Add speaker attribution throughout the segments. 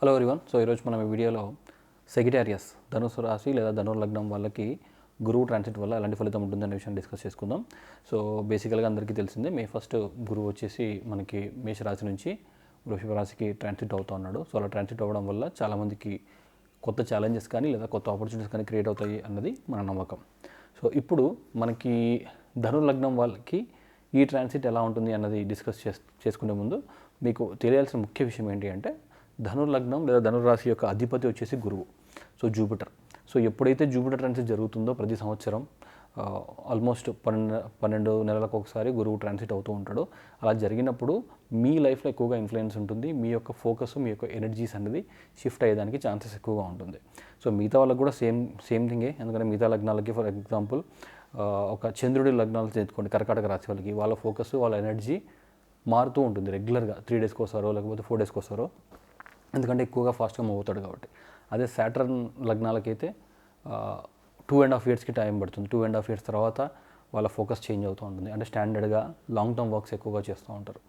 Speaker 1: Hello everyone. So ఈరోజు మనం ఈ వీడియోలో సెగిటేరియస్ ధనుసు రాశి లేదా ధనుర్లగ్నం వాళ్ళకి గురువు ట్రాన్సిట్ వల్ల ఎలాంటి ఫలితం ఉంటుందనే విషయాన్ని డిస్కస్ చేసుకుందాం. సో బేసికల్గా అందరికీ తెలిసిందే, మే ఫస్ట్ గురువు వచ్చేసి మనకి మేషరాశి నుంచి వృషభ రాశికి ట్రాన్సిట్ అవుతూ ఉన్నాడు. సో అలా ట్రాన్సిట్ అవ్వడం వల్ల చాలామందికి కొత్త ఛాలెంజెస్ కానీ లేదా కొత్త ఆపర్చునిటీస్ కానీ క్రియేట్ అవుతాయి అన్నది మన నమ్మకం. సో ఇప్పుడు మనకి ధనుర్లగ్నం వాళ్ళకి ఈ ట్రాన్సిట్ ఎలా ఉంటుంది అన్నది డిస్కస్ చేసుకునే ముందు మీకు తెలియాల్సిన ముఖ్య విషయం ఏంటి అంటే, ధనుర్లగ్నం లేదా ధనుర్రాశి యొక్క అధిపతి వచ్చేసి గురువు, సో జూపిటర్. సో ఎప్పుడైతే జూపిటర్ ట్రాన్సిట్ జరుగుతుందో ప్రతి సంవత్సరం ఆల్మోస్ట్ 12 నెలలకు ఒకసారి గురువు ట్రాన్సిట్ అవుతూ ఉంటాడు. అలా జరిగినప్పుడు మీ లైఫ్లో ఎక్కువగా ఇన్ఫ్లుయెన్స్ ఉంటుంది, మీ యొక్క ఫోకస్, మీ యొక్క ఎనర్జీస్ అనేది షిఫ్ట్ అయ్యేదానికి ఛాన్సెస్ ఎక్కువగా ఉంటుంది. సో మిగతా వాళ్ళకి కూడా సేమ్ థింగే. ఎందుకంటే మిగతా లగ్నాలకి ఫర్ ఎగ్జాంపుల్ ఒక చంద్రుడి లగ్నాలు తెచ్చుకోండి, కర్కాటక రాశి వాళ్ళకి వాళ్ళ ఫోకస్, వాళ్ళ ఎనర్జీ మారుతూ ఉంటుంది రెగ్యులర్గా. 3 డేస్కి వస్తారో లేకపోతే 4 డేస్కి వస్తారో, ఎందుకంటే ఎక్కువగా ఫాస్ట్గా మూవ్ అవుతాడు కాబట్టి. అదే సాటర్న్ లగ్నాలకైతే 2.5 ఇయర్స్కి టైం పడుతుంది. 2.5 ఇయర్స్ తర్వాత వాళ్ళ ఫోకస్ చేంజ్ అవుతూ ఉంటుంది. అంటే స్టాండర్డ్గా లాంగ్ టర్మ్ వర్క్స్ ఎక్కువగా చేస్తూ ఉంటారు.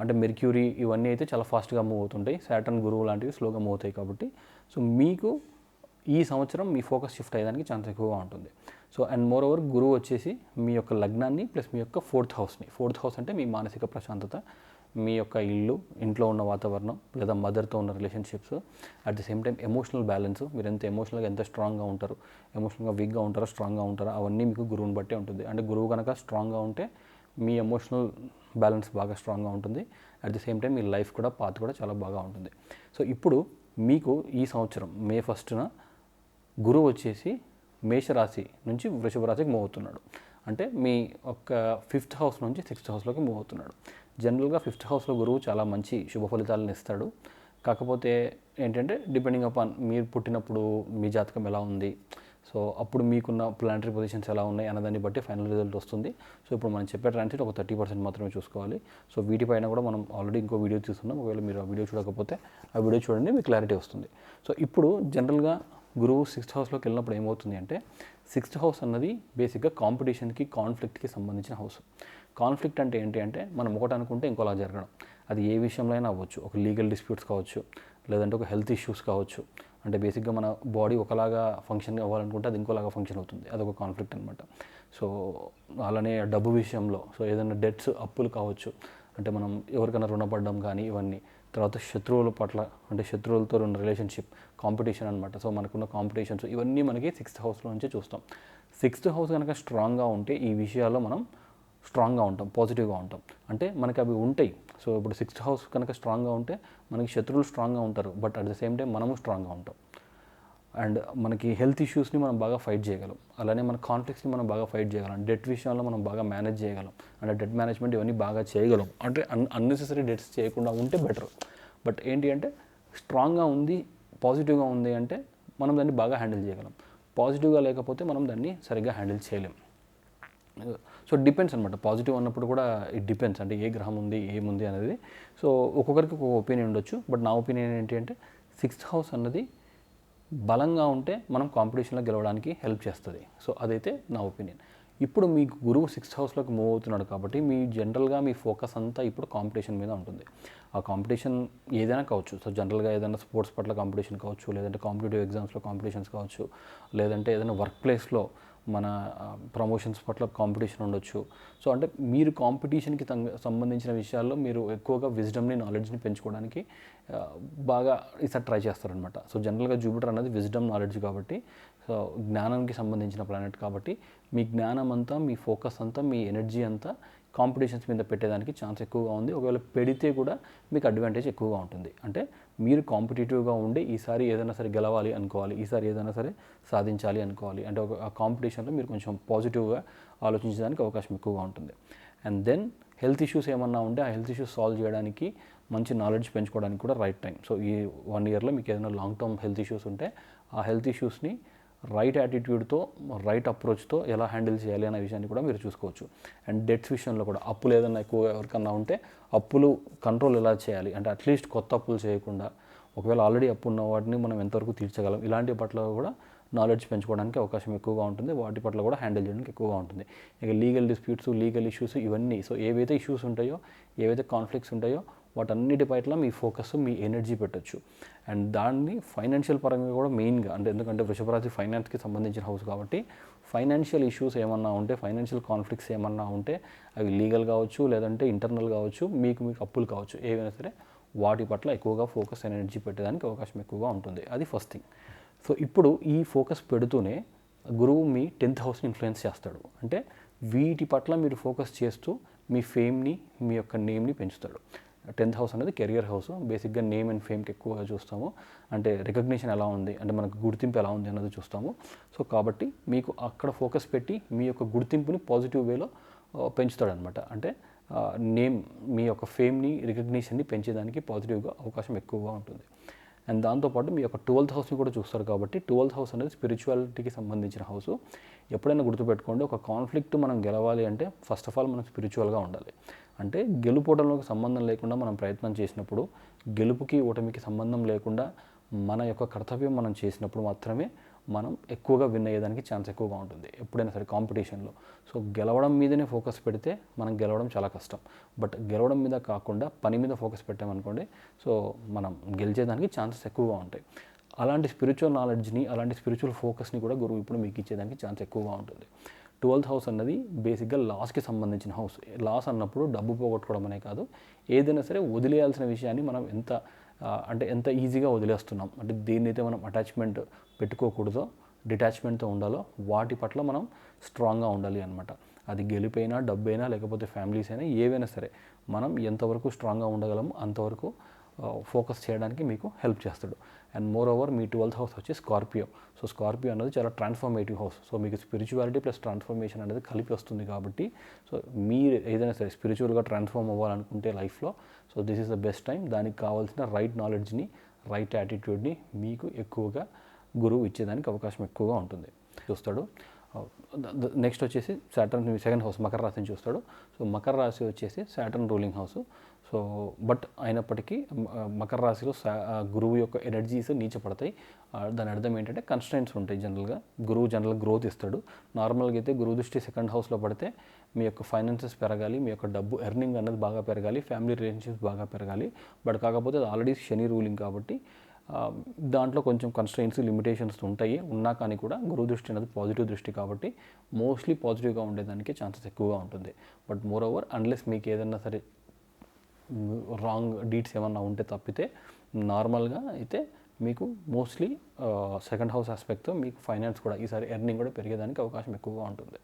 Speaker 1: అంటే మెర్క్యూరీ ఇవన్నీ అయితే చాలా ఫాస్ట్గా మూవ్ అవుతుంటాయి, సాటర్న్ గురువు లాంటివి స్లోగా మూవ్ అవుతాయి కాబట్టి. సో మీకు ఈ సంవత్సరం మీ ఫోకస్ షిఫ్ట్ అయ్యేదానికి ఛాన్స్ ఎక్కువగా ఉంటుంది. సో అండ్ మోర్ ఓవర్ గురువు వచ్చేసి మీ యొక్క లగ్నాన్ని ప్లస్ మీ యొక్క 4th హౌస్ని, 4th హౌస్ అంటే మీ మానసిక ప్రశాంతత, మీ యొక్క ఇల్లు, ఇంట్లో ఉన్న వాతావరణం లేదా మదర్తో ఉన్న relationships, at the same time emotional balance, మీరు ఎంత ఎమోషనల్గా ఎంత స్ట్రాంగ్గా ఉంటారు, ఎమోషనల్గా వీక్గా ఉంటారా స్ట్రాంగ్గా ఉంటారా, అవన్నీ మీకు గురువుని బట్టే ఉంటుంది. అంటే గురువు కనుక స్ట్రాంగ్గా ఉంటే మీ ఎమోషనల్ బ్యాలెన్స్ బాగా స్ట్రాంగ్గా ఉంటుంది. At the same time me life కూడా పాత్ కూడా చాలా బాగా ఉంటుంది. సో ఇప్పుడు మీకు ఈ సంవత్సరం మే 1న గురువు వచ్చేసి మేషరాశి నుంచి వృషభ రాశికి మూవ్ అవుతున్నాడు. అంటే మీ ఒక 5th హౌస్ నుంచి 6th హౌస్లోకి మూవ్ అవుతున్నాడు. జనరల్గా 5th హౌస్లో గురువు చాలా మంచి శుభ ఫలితాలను ఇస్తాడు. కాకపోతే ఏంటంటే డిపెండింగ్ అపాన్ మీరు పుట్టినప్పుడు మీ జాతకం ఎలా ఉంది, సో అప్పుడు మీకున్న ప్లానటరీ పొజిషన్స్ ఎలా ఉన్నాయి అన్నదాన్ని బట్టి ఫైనల్ రిజల్ట్ వస్తుంది. సో ఇప్పుడు మనం చెప్పే ట్రాన్సిట్ ఒక 30% మాత్రమే చూసుకోవాలి. సో వీటిపైన కూడా మనం ఆల్రెడీ ఇంకో వీడియో చూస్తున్నాం. ఒకవేళ మీరు ఆ వీడియో చూడకపోతే ఆ వీడియో చూడండి, మీకు క్లారిటీ వస్తుంది. సో ఇప్పుడు జనరల్గా గురువు 6th హౌస్లోకి వెళ్ళినప్పుడు ఏమవుతుంది అంటే, 6th హౌస్ అన్నది బేసిక్గా కాంపిటీషన్కి, కాన్ఫ్లిక్ట్కి సంబంధించిన హౌస్. కాన్ఫ్లిక్ట్ అంటే ఏంటి అంటే, మనం ఒకటి అనుకుంటే ఇంకోలా జరగడం. అది ఏ విషయంలో అయినా అవ్వచ్చు. ఒక లీగల్ డిస్ప్యూట్స్ కావచ్చు, లేదంటే ఒక హెల్త్ ఇష్యూస్ కావచ్చు. అంటే బేసిక్గా మన బాడీ ఒకలాగా ఫంక్షన్ అవ్వాలనుకుంటే అది ఇంకోలాగా ఫంక్షన్ అవుతుంది. అదొక కాన్ఫ్లిక్ట్ అనమాట. సో అలానే డబ్బు విషయంలో, సో ఏదైనా డెట్స్, అప్పులు కావచ్చు, అంటే మనం ఎవరికైనా రుణపడడం కానీ ఇవన్నీ. తర్వాత శత్రువుల పట్ల, అంటే శత్రువులతో ఉన్న రిలేషన్షిప్, కాంపిటీషన్ అనమాట. సో మనకున్న కాంపిటీషన్స్ ఇవన్నీ మనకి 6th హౌస్లో నుంచే చూస్తాం. 6th హౌస్ కనుక స్ట్రాంగ్గా ఉంటే ఈ విషయాల్లో మనం స్ట్రాంగ్గా ఉంటాం, పాజిటివ్గా ఉంటాం. అంటే మనకి అవి ఉంటాయి. సో ఇప్పుడు 6th హౌస్ కనుక స్ట్రాంగ్గా ఉంటే మనకి శత్రువులు స్ట్రాంగ్గా ఉంటారు, but at the same time మనము స్ట్రాంగ్గా ఉంటాం. అండ్ మనకి హెల్త్ ఇష్యూస్ని మనం బాగా ఫైట్ చేయగలం. అలానే మన కాన్ఫ్లిక్ట్స్ని మనం బాగా ఫైట్ చేయగలం. డెట్ విషయంలో మనం బాగా మేనేజ్ చేయగలం. అంటే డెట్ మేనేజ్మెంట్ ఇవన్నీ బాగా చేయగలం. అంటే అన్నెసెసరీ డెట్స్ చేయకుండా ఉంటే బెటర్. బట్ ఏంటి అంటే స్ట్రాంగ్గా ఉంది, పాజిటివ్గా ఉంది అంటే మనం దాన్ని బాగా హ్యాండిల్ చేయగలం. పాజిటివ్గా లేకపోతే మనం దాన్ని సరిగ్గా హ్యాండిల్ చేయలేం. సో డిపెండ్స్ అనమాట. పాజిటివ్ అన్నప్పుడు కూడా ఇట్ డిపెండ్స్, అంటే ఏ గ్రహం ఉంది, ఏముంది అనేది. సో ఒక్కొక్కరికి ఒక్కొక్క ఒపీనియన్ ఉండొచ్చు. బట్ నా ఒపీనియన్ ఏంటి అంటే, 6th హౌస్ అన్నది బలంగా ఉంటే మనం కాంపిటీషన్లో గెలవడానికి హెల్ప్ చేస్తుంది. సో అదైతే నా ఒపీనియన్. ఇప్పుడు మీకు గురువు 6th హౌస్లోకి మూవ్ అవుతున్నాడు కాబట్టి మీ జనరల్గా మీ ఫోకస్ అంతా ఇప్పుడు కాంపిటీషన్ మీద ఉంటుంది. ఆ కాంపిటీషన్ ఏదైనా కావచ్చు. సో జనరల్గా ఏదైనా స్పోర్ట్స్ పట్ల కాంపిటీషన్ కావచ్చు, లేదంటే కాంపిటేటివ్ ఎగ్జామ్స్లో కాంపిటీషన్స్ కావచ్చు, లేదంటే ఏదైనా వర్క్ ప్లేస్లో మన ప్రమోషన్స్ పట్ల కాంపిటీషన్ ఉండొచ్చు. సో అంటే మీరు కాంపిటీషన్కి సంబంధించిన విషయాల్లో మీరు ఎక్కువగా విజ్డమ్ని, నాలెడ్జ్ని పెంచుకోవడానికి బాగా ఈసారి ట్రై చేస్తారనమాట. సో జనరల్గా జూపిటర్ అనేది విజ్డమ్, నాలెడ్జ్ కాబట్టి, సో జ్ఞానానికి సంబంధించిన ప్లానెట్ కాబట్టి మీ జ్ఞానం అంతా, మీ ఫోకస్ అంతా, మీ ఎనర్జీ అంతా కాంపిటీషన్స్ మీద పెట్టేదానికి ఛాన్స్ ఎక్కువగా ఉంది. ఒకవేళ పెడితే కూడా మీకు అడ్వాంటేజ్ ఎక్కువగా ఉంటుంది. అంటే మీరు కాంపిటేటివ్గా ఉండి ఈసారి ఏదైనా సరే గెలవాలి అనుకోవాలి, ఈసారి ఏదైనా సరే సాధించాలి అనుకోవాలి. అంటే ఆ కాంపిటీషన్లో మీరు కొంచెం పాజిటివ్గా ఆలోచించడానికి అవకాశం ఎక్కువగా ఉంటుంది. అండ్ దెన్ హెల్త్ ఇష్యూస్ ఏమన్నా ఉంటే ఆ హెల్త్ ఇష్యూస్ సాల్వ్ చేయడానికి, మంచి నాలెడ్జ్ పెంచుకోవడానికి కూడా రైట్ టైం. సో ఈ 1 ఇయర్లో మీకు ఏదైనా లాంగ్ టర్మ్ హెల్త్ ఇష్యూస్ ఉంటే ఆ హెల్త్ ఇష్యూస్ని రైట్ యాటిట్యూడ్తో, రైట్ అప్రోచ్తో ఎలా హ్యాండిల్ చేయాలి అనే విషయాన్ని కూడా మీరు చూసుకోవచ్చు. అండ్ డెట్స్ విషయంలో కూడా, అప్పులు ఏదైనా ఎక్కువ ఎవరికన్నా ఉంటే అప్పులు కంట్రోల్ ఎలా చేయాలి, అంటే అట్లీస్ట్ కొత్త అప్పులు చేయకుండా, ఒకవేళ ఆల్రెడీ అప్పు ఉన్న వాటిని మనం ఎంతవరకు తీర్చగలం, ఇలాంటి పట్ల కూడా నాలెడ్జ్ పెంచుకోవడానికి అవకాశం ఎక్కువగా ఉంటుంది. వాటి పట్ల కూడా హ్యాండిల్ చేయడానికి ఎక్కువగా ఉంటుంది. ఇక లీగల్ డిస్ప్యూట్స్, లీగల్ ఇష్యూస్ ఇవన్నీ, సో ఏవైతే ఇష్యూస్ ఉంటాయో, ఏవైతే కాన్ఫ్లిక్ట్స్ ఉంటాయో వాటన్నిటి పట్ల మీ ఫోకస్, మీ ఎనర్జీ పెట్టొచ్చు. అండ్ దాన్ని ఫైనాన్షియల్ పరంగా కూడా మెయిన్గా, అంటే ఎందుకంటే వృషభ రాశి ఫైనాన్స్కి సంబంధించిన హౌస్ కాబట్టి ఫైనాన్షియల్ ఇష్యూస్ ఏమన్నా ఉంటే, ఫైనాన్షియల్ కాన్ఫ్లిక్ట్స్ ఏమన్నా ఉంటే, అవి లీగల్ కావచ్చు, లేదంటే ఇంటర్నల్ కావచ్చు, మీకు అప్పులు కావచ్చు, ఏవైనా సరే వాటి పట్ల ఎక్కువగా ఫోకస్, ఎనర్జీ పెట్టడానికి అవకాశం ఎక్కువగా ఉంటుంది. అది ఫస్ట్ థింగ్. సో ఇప్పుడు ఈ ఫోకస్ పెడుతూనే గురువు మీ 10th హౌస్ని ఇన్ఫ్లుయెన్స్ చేస్తాడు. అంటే వీటి పట్ల మీరు ఫోకస్ చేస్తూ మీ ఫేమ్ని, మీ యొక్క నేమ్ని పెంచుతాడు. 10th హౌస్ అనేది కెరియర్ హౌస్. బేసిక్గా నేమ్ అండ్ ఫేమ్కి ఎక్కువగా చూస్తాము. అంటే రికగ్నిషన్ ఎలా ఉంది, అంటే మనకు గుర్తింపు ఎలా ఉంది అన్నది చూస్తాము. సో కాబట్టి మీకు అక్కడ ఫోకస్ పెట్టి మీ యొక్క గుర్తింపుని పాజిటివ్ వేలో పెంచుతాడనమాట. అంటే నేమ్, మీ యొక్క ఫేమ్ని, రికగ్నిషన్ని పెంచేదానికి పాజిటివ్గా అవకాశం ఎక్కువగా ఉంటుంది. అండ్ దాంతోపాటు మీ యొక్క 12th హౌస్ని కూడా చూస్తారు కాబట్టి 12th హౌస్ అనేది స్పిరిచువాలిటీకి సంబంధించిన హౌస్. ఎప్పుడైనా గుర్తుపెట్టుకోండి, ఒక కాన్ఫ్లిక్ట్ మనం గెలవాలి అంటే ఫస్ట్ ఆఫ్ ఆల్ మనం స్పిరిచువల్గా ఉండాలి. అంటే గెలుపోవడంలోకి సంబంధం లేకుండా మనం ప్రయత్నం చేసినప్పుడు, గెలుపుకి ఓటమికి సంబంధం లేకుండా మన యొక్క కర్తవ్యం మనం చేసినప్పుడు మాత్రమే మనం ఎక్కువగా విన్ అయ్యేదానికి ఛాన్స్ ఎక్కువగా ఉంటుంది ఎప్పుడైనా సరే కాంపిటీషన్లో. సో గెలవడం మీదనే ఫోకస్ పెడితే మనం గెలవడం చాలా కష్టం. బట్ గెలవడం మీద కాకుండా పని మీద ఫోకస్ పెట్టామనుకోండి, సో మనం గెలిచేదానికి ఛాన్సెస్ ఎక్కువగా ఉంటాయి. అలాంటి స్పిరిచువల్ నాలెడ్జ్ని, అలాంటి స్పిరిచువల్ ఫోకస్ని కూడా గురువు ఇప్పుడు మీకు ఇచ్చేదానికి ఛాన్స్ ఎక్కువగా ఉంటుంది. 12th హౌస్ అన్నది బేసిక్గా లాస్కి సంబంధించిన హౌస్. లాస్ అన్నప్పుడు డబ్బు పోగొట్టుకోవడం అనే కాదు, ఏదైనా సరే వదిలేయాల్సిన విషయాన్ని మనం ఎంత ఈజీగా వదిలేస్తున్నాం, అంటే దేన్నైతే మనం అటాచ్మెంట్ పెట్టుకోకూడదో, డిటాచ్మెంట్తో ఉండాలో వాటి పట్ల మనం స్ట్రాంగ్గా ఉండాలి అనమాట. అది గెలిపైనా, డబ్బైనా, లేకపోతే ఫ్యామిలీస్ అయినా, ఏవైనా సరే మనం ఎంతవరకు స్ట్రాంగ్గా ఉండగలమో అంతవరకు ఫోకస్ చేయడానికి మీకు హెల్ప్ చేస్తాడు. And more over me 12th house వచ్చి స్కార్పియో. సో స్కార్పియో అనేది చాలా ట్రాన్స్ఫర్మేటివ్ హౌస్. సో మీకు స్పిరిచువాలిటీ ప్లస్ ట్రాన్స్ఫర్మేషన్ అనేది కలిపి వస్తుంది కాబట్టి, సో మీరు ఏదైనా సరే స్పిరిచువల్గా ట్రాన్స్ఫార్మ్ అవ్వాలనుకుంటే లైఫ్లో, so this is the best time. దానికి కావాల్సిన రైట్ నాలెడ్జ్ని, రైట్ యాటిట్యూడ్ని మీకు ఎక్కువగా గురువు ఇచ్చేదానికి అవకాశం ఎక్కువగా ఉంటుంది. చూస్తాడు. నెక్స్ట్ వచ్చేసి సాటర్న్ 2nd హౌస్ మకర రాశిని చూస్తాడు. సో మకర రాశి వచ్చేసి Saturn ruling house. So but అయినప్పటికీ మకర రాశిలో గురువు యొక్క ఎనర్జీస్ నీచపడతాయి. దాని అర్థం ఏంటంటే కన్స్ట్రెంట్స్ ఉంటాయి. గురువు జనరల్గా గ్రోత్ ఇస్తాడు. నార్మల్గా అయితే గురువు దృష్టి 2nd హౌస్లో పడితే మీ యొక్క ఫైనాన్సెస్ పెరగాలి, మీ యొక్క డబ్బు ఎర్నింగ్ అనేది బాగా పెరగాలి, ఫ్యామిలీ రిలేషన్షిప్స్ బాగా పెరగాలి. బట్ కాకపోతే అది ఆల్రెడీ శని రూలింగ్ కాబట్టి దాంట్లో కొంచెం కన్స్ట్రెయిన్స్, లిమిటేషన్స్ ఉంటాయి. ఉన్నా కానీ కూడా గురువు దృష్టి అనేది పాజిటివ్ దృష్టి కాబట్టి మోస్ట్లీ పాజిటివ్గా ఉండేదానికి ఛాన్సెస్ ఎక్కువగా ఉంటుంది. బట్ మోర్ ఓవర్ అన్లెస్ మీకు ఏదైనా సరే రాంగ్ డీడ్స్ ఏమన్నా ఉంటే తప్పితే నార్మల్గా అయితే మీకు మోస్ట్లీ 2nd హౌస్ ఆస్పెక్ట్తో మీకు ఫైనాన్స్ కూడా ఈసారి ఎర్నింగ్ కూడా పెరిగేదానికి అవకాశం ఎక్కువగా ఉంటుంది.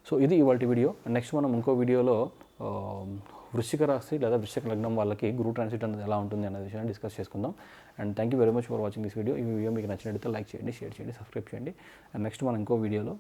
Speaker 1: సో ఇది ఇవాళ వీడియో. నెక్స్ట్ మనం ఇంకో వీడియోలో వృశ్చిక రాశి లేదా వృశ్చిక లగ్నం వాళ్ళకి గురు ట్రాన్సిట్ అనేది ఎలా ఉంటుంది అనే విషయాన్ని డిస్కస్ చేసుకుందాం. And thank you very much for watching this video. ఈ వీడియో మీకు నచ్చినట్లయితే లైక్ చేయండి, షేర్ చేయండి, సబ్స్క్రైబ్ చేయండి. అండ్ నెక్స్ట్ మనం ఇంకో వీడియోలో